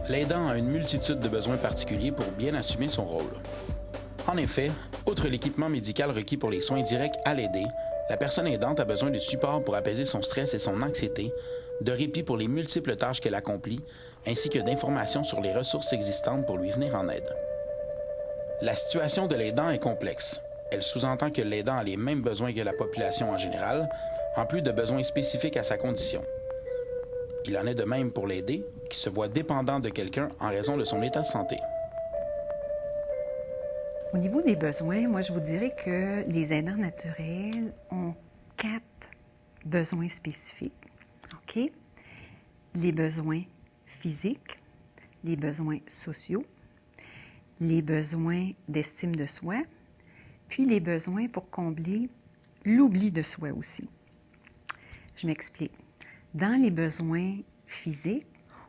L'aidant a une multitude de besoins particuliers pour bien assumer son rôle. En effet, outre l'équipement médical requis pour les soins directs à l'aider, la personne aidante a besoin de support pour apaiser son stress et son anxiété, de répit pour les multiples tâches qu'elle accomplit, ainsi que d'informations sur les ressources existantes pour lui venir en aide. La situation de l'aidant est complexe. Elle sous-entend que l'aidant a les mêmes besoins que la population en général, en plus de besoins spécifiques à sa condition. Il en est de même pour l'aidé, qui se voit dépendant de quelqu'un en raison de son état de santé. Au niveau des besoins, moi, je vous dirais que les aidants naturels ont 4 besoins spécifiques. OK? Les besoins physiques, les besoins sociaux, les besoins d'estime de soi, puis les besoins pour combler l'oubli de soi aussi. Je m'explique. Dans les besoins physiques,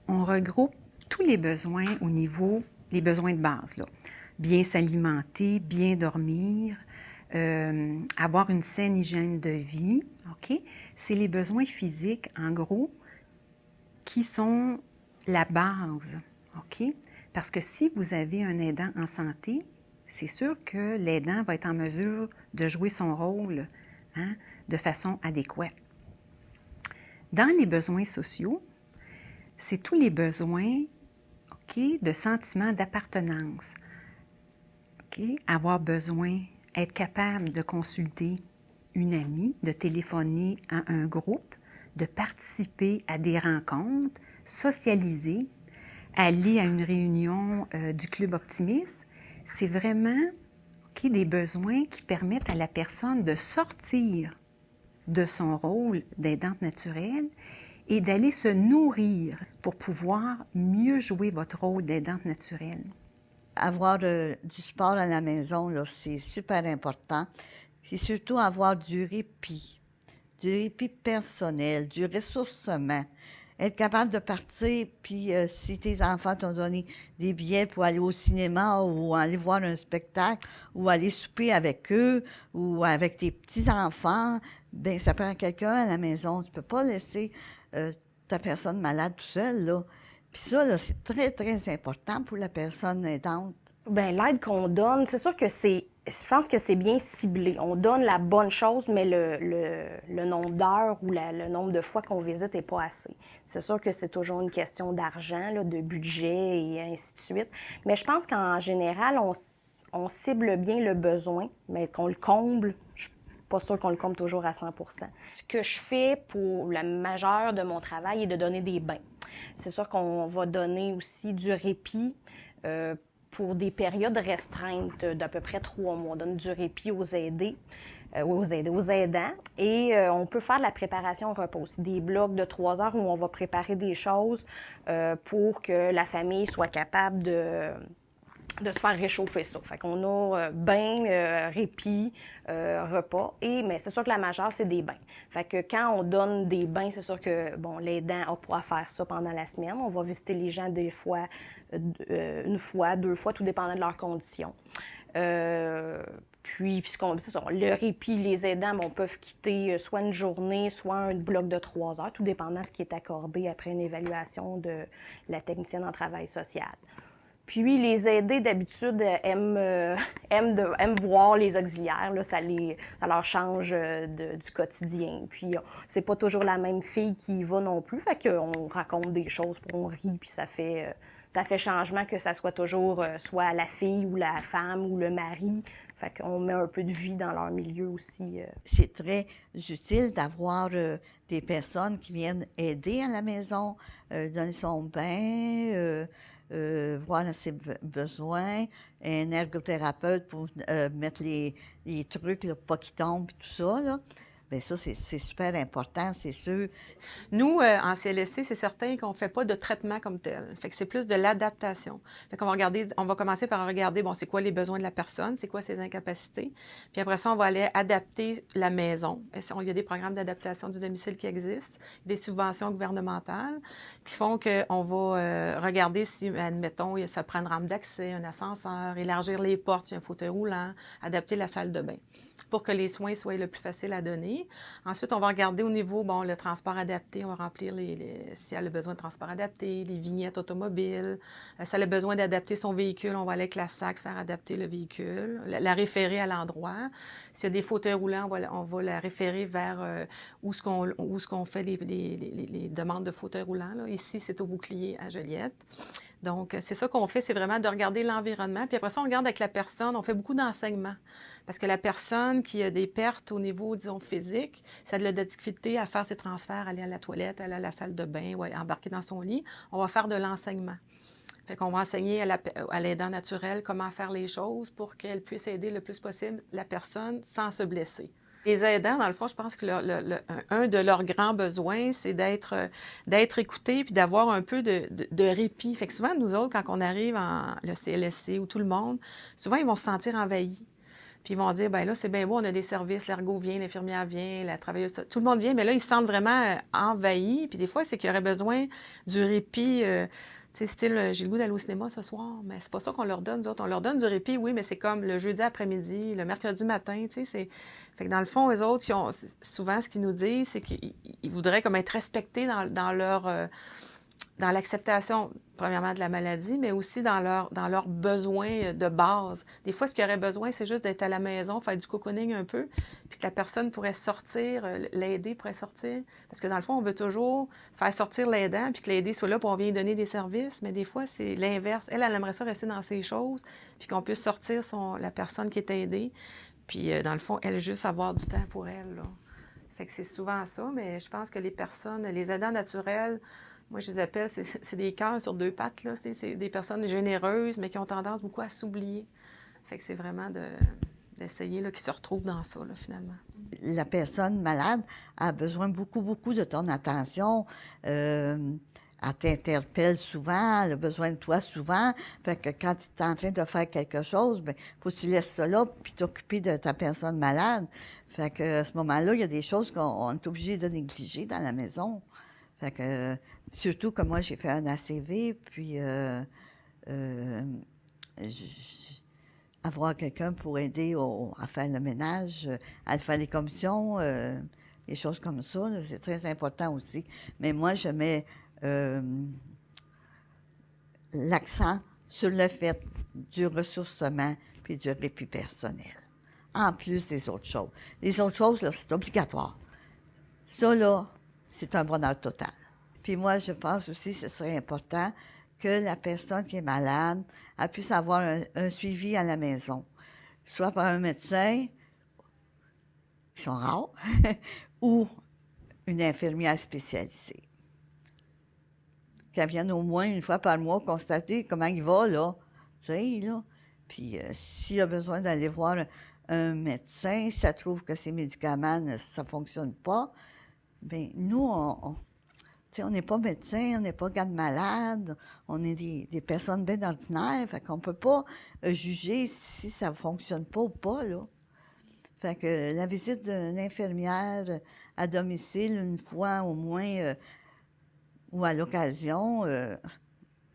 on regroupe tous les besoins au niveau, les besoins de base, là. Bien s'alimenter, bien dormir, avoir une saine hygiène de vie, OK? C'est les besoins physiques, en gros, qui sont la base, OK? Parce que si vous avez un aidant en santé, c'est sûr que l'aidant va être en mesure de jouer son rôle de façon adéquate. Dans les besoins sociaux, c'est tous les besoins de sentiment d'appartenance. Avoir besoin, être capable de consulter une amie, de téléphoner à un groupe, de participer à des rencontres, socialiser, aller à une réunion du Club Optimiste. C'est vraiment des besoins qui permettent à la personne de sortir de son rôle d'aidante naturelle et d'aller se nourrir pour pouvoir mieux jouer votre rôle d'aidante naturelle. Avoir du sport à la maison, là, c'est super important. Puis surtout avoir du répit personnel, du ressourcement. Être capable de partir, puis si tes enfants t'ont donné des billets pour aller au cinéma ou aller voir un spectacle ou aller souper avec eux ou avec tes petits-enfants, bien, ça prend quelqu'un à la maison. Tu ne peux pas laisser ta personne malade tout seul, là. Puis ça, là, c'est très, très important pour la personne aidante. Bien, l'aide qu'on donne, c'est sûr que je pense que c'est bien ciblé. On donne la bonne chose, mais le nombre d'heures ou le nombre de fois qu'on visite n'est pas assez. C'est sûr que c'est toujours une question d'argent, là, de budget et ainsi de suite. Mais je pense qu'en général, on cible bien le besoin, mais qu'on le comble, je suis pas sûre qu'on le comble toujours à 100 %. Ce que je fais pour la majeure de mon travail est de donner des bains. C'est sûr qu'on va donner aussi du répit pour des périodes restreintes d'à peu près 3 mois. On donne du répit aux aidants. Et on peut faire de la préparation repas aussi, des blocs de 3 heures où on va préparer des choses pour que la famille soit capable de se faire réchauffer ça. Fait qu'on a bain, répit, repas. Mais c'est sûr que la majeure, c'est des bains. Fait que quand on donne des bains, c'est sûr que, bon, l'aidant a pas à faire ça pendant la semaine. On va visiter les gens des fois, 1 fois, 2 fois, tout dépendant de leurs conditions. Puis c'est ça, le répit, les aidants peuvent quitter soit une journée, soit un bloc de 3 heures, tout dépendant de ce qui est accordé après une évaluation de la technicienne en travail social. Puis, les aidés, d'habitude, aiment voir les auxiliaires. Là, ça leur change du quotidien. Puis, c'est pas toujours la même fille qui y va non plus. Fait qu'on raconte des choses, puis on rit, puis ça fait changement que ça soit toujours soit la fille ou la femme ou le mari. Fait qu'on met un peu de vie dans leur milieu aussi. C'est très utile d'avoir des personnes qui viennent aider à la maison, donner son bain, voir ses besoins, un ergothérapeute pour mettre les trucs, là, pas qu'ils tombent, et tout ça, là. Bien, ça, c'est super important, c'est sûr. Nous, en CLSC, c'est certain qu'on ne fait pas de traitement comme tel. Fait que c'est plus de l'adaptation. Fait qu'on on va commencer par regarder, bon, c'est quoi les besoins de la personne, c'est quoi ses incapacités. Puis après ça, on va aller adapter la maison. Il y a des programmes d'adaptation du domicile qui existent, des subventions gouvernementales qui font qu'on va regarder si, admettons, ça prend une rampe d'accès, un ascenseur, élargir les portes, il y a un fauteuil roulant, adapter la salle de bain pour que les soins soient le plus faciles à donner. bouclier. Ensuite, on va regarder au niveau, bon, le transport adapté. On va remplir si elle a besoin de transport adapté, les vignettes automobiles. Si elle a besoin d'adapter son véhicule, on va aller avec la SAC faire adapter le véhicule, la référer à l'endroit. S'il y a des fauteuils roulants, on va la référer vers où est-ce qu'on fait les demandes de fauteuils roulants. Là. Ici, c'est au bouclier à Joliette. Donc, c'est ça qu'on fait, c'est vraiment de regarder l'environnement. Puis après ça, on regarde avec la personne, on fait beaucoup d'enseignement. Parce que la personne qui a des pertes au niveau, disons, physique, ça a de la difficulté à faire ses transferts, aller à la toilette, aller à la salle de bain ou aller embarquer dans son lit. On va faire de l'enseignement. Fait qu'on va enseigner à l'aidant naturel comment faire les choses pour qu'elle puisse aider le plus possible la personne sans se blesser. Les aidants, dans le fond, je pense que un de leurs grands besoins, c'est d'être écoutés puis d'avoir un peu de répit. Fait que souvent, nous autres, quand on arrive en le CLSC ou tout le monde, souvent, ils vont se sentir envahis. Puis ils vont dire, ben là, c'est bien beau, on a des services, l'ergo vient, l'infirmière vient, la travailleuse, tout le monde vient, mais là, ils se sentent vraiment envahis. Puis des fois, c'est qu'il y aurait besoin du répit. Tu sais, style, j'ai le goût d'aller au cinéma ce soir, mais c'est pas ça qu'on leur donne, nous autres. On leur donne du répit, oui, mais c'est comme le jeudi après-midi, le mercredi matin, tu sais, c'est... Fait que dans le fond, eux autres, souvent, ce qu'ils nous disent, c'est qu'ils voudraient comme être respectés dans leur... dans l'acceptation, premièrement, de la maladie, mais aussi dans leurs besoins de base. Des fois, ce qu'ils auraient besoin, c'est juste d'être à la maison, faire du cocooning un peu, puis que la personne pourrait sortir, l'aider pourrait sortir. Parce que dans le fond, on veut toujours faire sortir l'aidant, puis que l'aidé soit là pour on vient donner des services, mais des fois, c'est l'inverse. Elle aimerait ça rester dans ses choses, puis qu'on puisse sortir la personne qui est aidée, puis dans le fond, elle juste avoir du temps pour elle, là. Fait que c'est souvent ça, mais je pense que les personnes, les aidants naturels, moi, je les appelle, c'est des cœurs sur deux pattes, là. C'est des personnes généreuses, mais qui ont tendance beaucoup à s'oublier. Fait que c'est vraiment d'essayer qu'ils se retrouvent dans ça, là, finalement. La personne malade a besoin beaucoup, beaucoup de ton attention. Elle t'interpelle souvent, elle a besoin de toi souvent. Fait que quand tu es en train de faire quelque chose, bien, faut que tu laisses ça là puis t'occuper de ta personne malade. Fait que à ce moment-là, il y a des choses qu'on est obligé de négliger dans la maison. Fait que, surtout que moi, j'ai fait un ACV, puis avoir quelqu'un pour aider à faire le ménage, à faire les commissions, des choses comme ça, là, c'est très important aussi. Mais moi, je mets l'accent sur le fait du ressourcement puis du répit personnel, en plus des autres choses. Les autres choses, là, c'est obligatoire. Ça, là, c'est un bonheur total. Puis moi, je pense aussi que ce serait important que la personne qui est malade, elle puisse avoir un suivi à la maison, soit par un médecin, qui sont rares, ou une infirmière spécialisée. Qu'elle vienne au moins une fois par mois constater comment il va, là, tu sais, là. Puis s'il a besoin d'aller voir un médecin, si elle trouve que ses médicaments, ça ne fonctionne pas, bien, nous, on n'est pas médecin, on n'est pas garde-malade, on est des personnes bien ordinaires, fait qu'on ne peut pas juger si ça ne fonctionne pas ou pas, là. Fait que la visite d'une infirmière à domicile, une fois au moins, ou à l'occasion,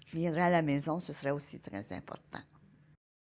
qui viendrait à la maison, ce serait aussi très important.